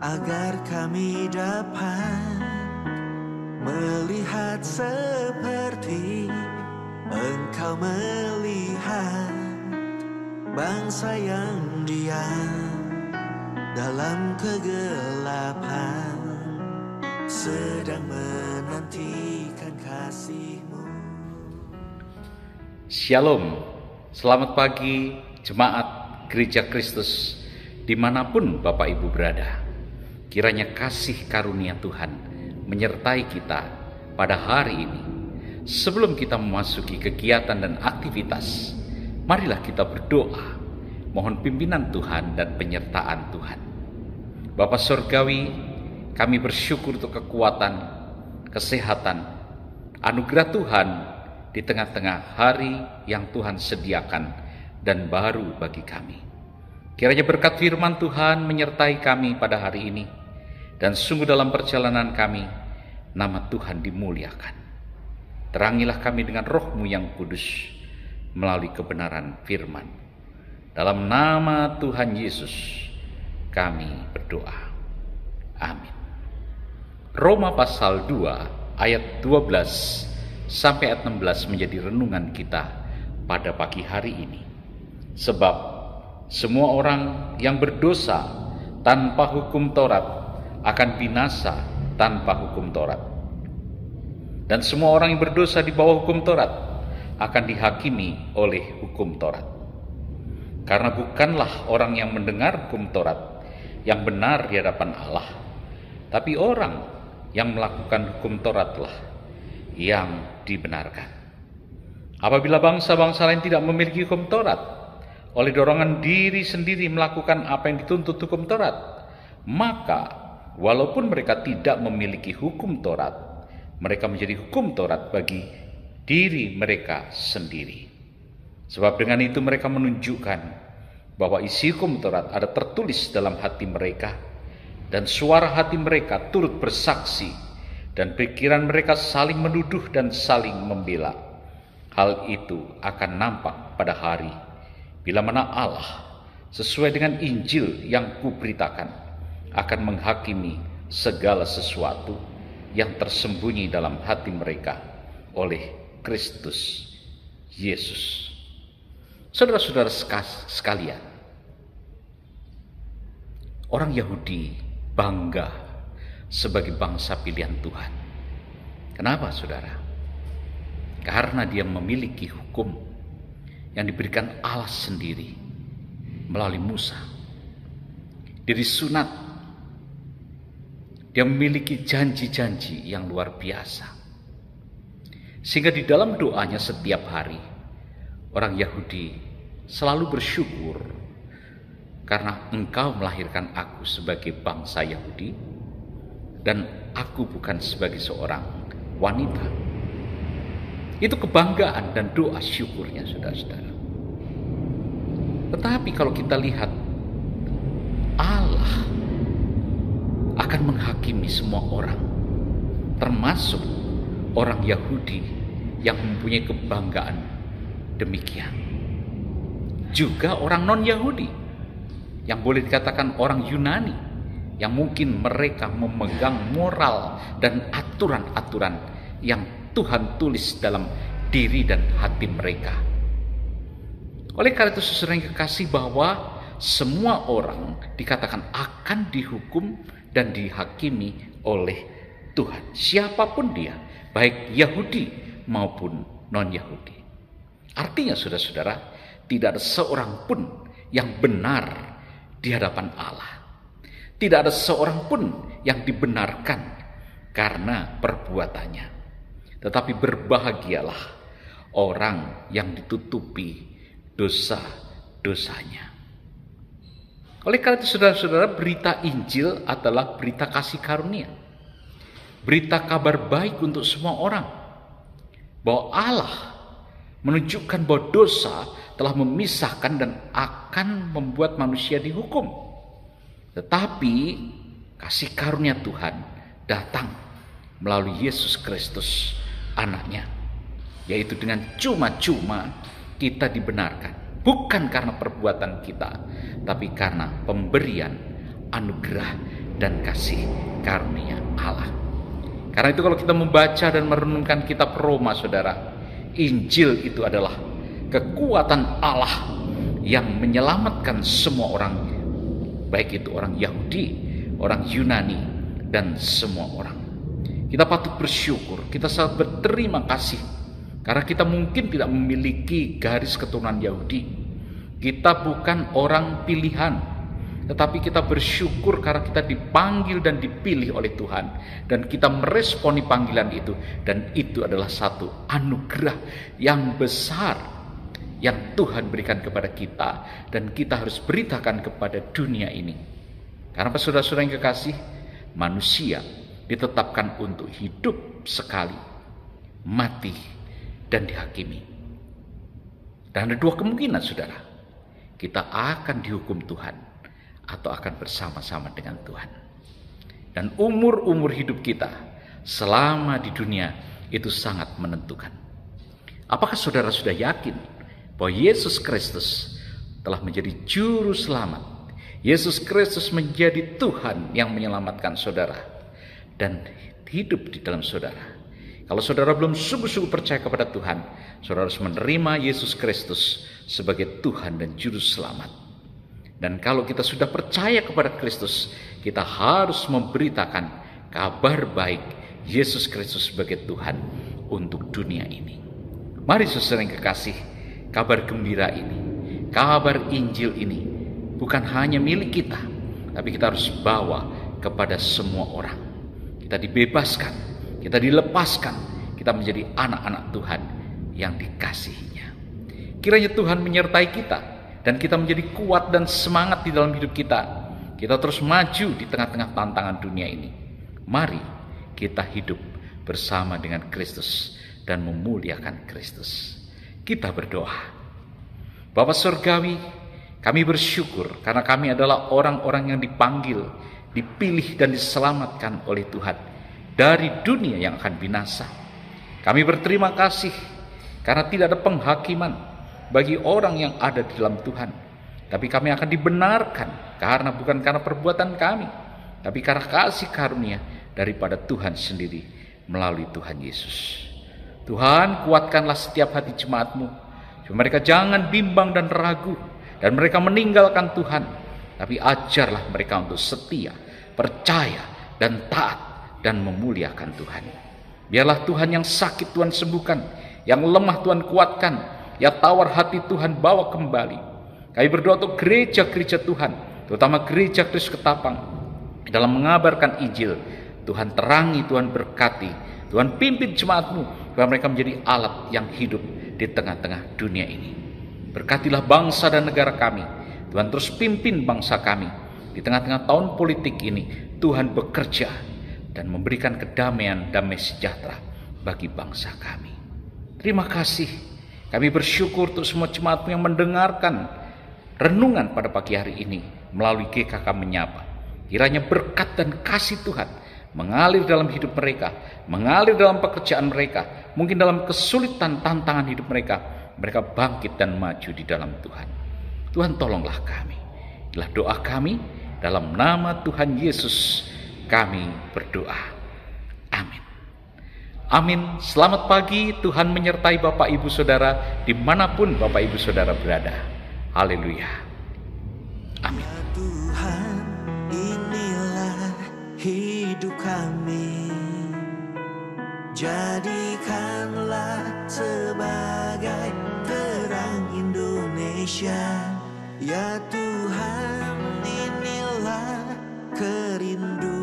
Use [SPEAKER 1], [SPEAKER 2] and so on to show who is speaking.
[SPEAKER 1] agar kami dapat melihat seperti Engkau melihat bangsa yang diam dalam kegelapan, sedang menantikan kasih-Mu.
[SPEAKER 2] Shalom, selamat pagi Jemaat Gereja Kristus dimanapun Bapak Ibu berada. Kiranya kasih karunia Tuhan menyertai kita pada hari ini. Sebelum kita memasuki kegiatan dan aktivitas, marilah kita berdoa, mohon pimpinan Tuhan dan penyertaan Tuhan. Bapa Surgawi, kami bersyukur untuk kekuatan, kesehatan, anugerah Tuhan di tengah-tengah hari yang Tuhan sediakan dan baru bagi kami. Kiranya berkat firman Tuhan menyertai kami pada hari ini, dan sungguh dalam perjalanan kami, nama Tuhan dimuliakan. Terangilah kami dengan roh-Mu yang kudus melalui kebenaran firman. Dalam nama Tuhan Yesus kami berdoa. Amin. Roma pasal 2 ayat 12 sampai ayat 16 menjadi renungan kita pada pagi hari ini. Sebab semua orang yang berdosa tanpa hukum Taurat akan binasa tanpa hukum Taurat. Dan semua orang yang berdosa di bawah hukum Taurat akan dihakimi oleh hukum Taurat. Karena bukanlah orang yang mendengar hukum Taurat yang benar di hadapan Allah, tapi orang yang melakukan hukum Tauratlah yang dibenarkan. Apabila bangsa-bangsa lain tidak memiliki hukum Taurat, oleh dorongan diri sendiri melakukan apa yang dituntut hukum Taurat, maka walaupun mereka tidak memiliki hukum Taurat, mereka menjadi hukum Taurat bagi diri mereka sendiri. Sebab dengan itu mereka menunjukkan bahwa isi hukum Taurat ada tertulis dalam hati mereka, dan suara hati mereka turut bersaksi, dan pikiran mereka saling menuduh dan saling membela. Hal itu akan nampak pada hari bila mana Allah sesuai dengan Injil yang kuberitakan akan menghakimi segala sesuatu yang tersembunyi dalam hati mereka oleh Kristus Yesus. Saudara-saudara sekalian, orang Yahudi bangga sebagai bangsa pilihan Tuhan. Kenapa, saudara? Karena dia memiliki hukum yang diberikan Allah sendiri melalui Musa. Dia disunat. Dia memiliki janji-janji yang luar biasa. Sehingga di dalam doanya setiap hari, orang Yahudi selalu bersyukur karena Engkau melahirkan aku sebagai bangsa Yahudi, dan aku bukan sebagai seorang wanita. Itu kebanggaan dan doa syukurnya, saudara-saudara. Tetapi kalau kita lihat, Allah akan menghakimi semua orang, termasuk orang Yahudi yang mempunyai kebanggaan demikian. Juga orang non-Yahudi yang boleh dikatakan orang Yunani, yang mungkin mereka memegang moral dan aturan-aturan yang Tuhan tulis dalam diri dan hati mereka. Oleh karena itu, saudara yang kekasih, bahwa semua orang dikatakan akan dihukum dan dihakimi oleh Tuhan, siapapun dia, baik Yahudi maupun non-Yahudi. Artinya, saudara-saudara, tidak ada seorang pun yang benar di hadapan Allah. Tidak ada seorang pun yang dibenarkan karena perbuatannya. Tetapi berbahagialah orang yang ditutupi dosa-dosanya. Oleh karena itu, saudara-saudara, berita Injil adalah berita kasih karunia. Berita kabar baik untuk semua orang. Bahwa Allah menunjukkan bahwa dosa telah memisahkan dan akan membuat manusia dihukum. Tetapi kasih karunia Tuhan datang melalui Yesus Kristus, anaknya. Yaitu dengan cuma-cuma kita dibenarkan. Bukan karena perbuatan kita, tapi karena pemberian anugerah dan kasih karunia Allah. Karena itu kalau kita membaca dan merenungkan kitab Roma, saudara, Injil itu adalah kekuatan Allah yang menyelamatkan semua orang, baik itu orang Yahudi, orang Yunani, dan semua orang. Kita patut bersyukur, kita sangat berterima kasih, karena kita mungkin tidak memiliki garis keturunan Yahudi. Kita bukan orang pilihan, tetapi kita bersyukur karena kita dipanggil dan dipilih oleh Tuhan, dan kita meresponi panggilan itu, dan itu adalah satu anugerah yang besar yang Tuhan berikan kepada kita, dan kita harus beritakan kepada dunia ini. Karena saudara-saudara yang kekasih, manusia ditetapkan untuk hidup sekali, mati, dan dihakimi. Dan ada dua kemungkinan, saudara. Kita akan dihukum Tuhan atau akan bersama-sama dengan Tuhan. Dan umur-umur hidup kita selama di dunia itu sangat menentukan. Apakah saudara sudah yakin bahwa Yesus Kristus telah menjadi juru selamat? Yesus Kristus menjadi Tuhan yang menyelamatkan saudara dan hidup di dalam saudara. Kalau saudara belum sungguh-sungguh percaya kepada Tuhan, saudara harus menerima Yesus Kristus sebagai Tuhan dan juru selamat. Dan kalau kita sudah percaya kepada Kristus, kita harus memberitakan kabar baik Yesus Kristus sebagai Tuhan untuk dunia ini. Mari saudara yang kekasih, kabar gembira ini, kabar Injil ini bukan hanya milik kita, tapi kita harus bawa kepada semua orang. Kita dibebaskan, kita dilepaskan, kita menjadi anak-anak Tuhan yang dikasihinya. Kiranya Tuhan menyertai kita, dan kita menjadi kuat dan semangat di dalam hidup kita. Kita terus maju di tengah-tengah tantangan dunia ini. Mari kita hidup bersama dengan Kristus dan memuliakan Kristus. Kita berdoa. Bapa Surgawi, kami bersyukur karena kami adalah orang-orang yang dipanggil, dipilih dan diselamatkan oleh Tuhan dari dunia yang akan binasa. Kami berterima kasih karena tidak ada penghakiman bagi orang yang ada di dalam Tuhan, tapi kami akan dibenarkan bukan karena perbuatan kami, tapi karena kasih karunia daripada Tuhan sendiri melalui Tuhan Yesus. Tuhan, kuatkanlah setiap hati jemaat-Mu, supaya mereka jangan bimbang dan ragu, dan mereka meninggalkan Tuhan, tapi ajarlah mereka untuk setia, percaya, dan taat, dan memuliakan Tuhan. Biarlah Tuhan yang sakit Tuhan sembuhkan, yang lemah Tuhan kuatkan, ya tawar hati Tuhan bawa kembali. Kami berdoa untuk gereja-gereja Tuhan, terutama gereja Kristus Ketapang, dalam mengabarkan Injil. Tuhan terangi, Tuhan berkati, Tuhan pimpin jemaat-Mu, supaya mereka menjadi alat yang hidup di tengah-tengah dunia ini. Berkatilah bangsa dan negara kami. Tuhan terus pimpin bangsa kami. Di tengah-tengah tahun politik ini, Tuhan bekerja dan memberikan kedamaian, damai sejahtera bagi bangsa kami. Terima kasih. Kami bersyukur untuk semua jemaat-Mu yang mendengarkan renungan pada pagi hari ini melalui GKK Menyapa. Kiranya berkat dan kasih Tuhan mengalir dalam hidup mereka, mengalir dalam pekerjaan mereka, mungkin dalam kesulitan tantangan hidup mereka. Mereka bangkit dan maju di dalam Tuhan. Tuhan, tolonglah kami. Inilah doa kami, dalam nama Tuhan Yesus kami berdoa. Amin. Amin. Selamat pagi, Tuhan menyertai Bapak Ibu Saudara dimanapun Bapak Ibu Saudara berada. Haleluya. Amin.
[SPEAKER 1] Ya Tuhan, inilah hidup kami, jadikanlah sebagai terang Indonesia. Ya Tuhan, inilah kerinduan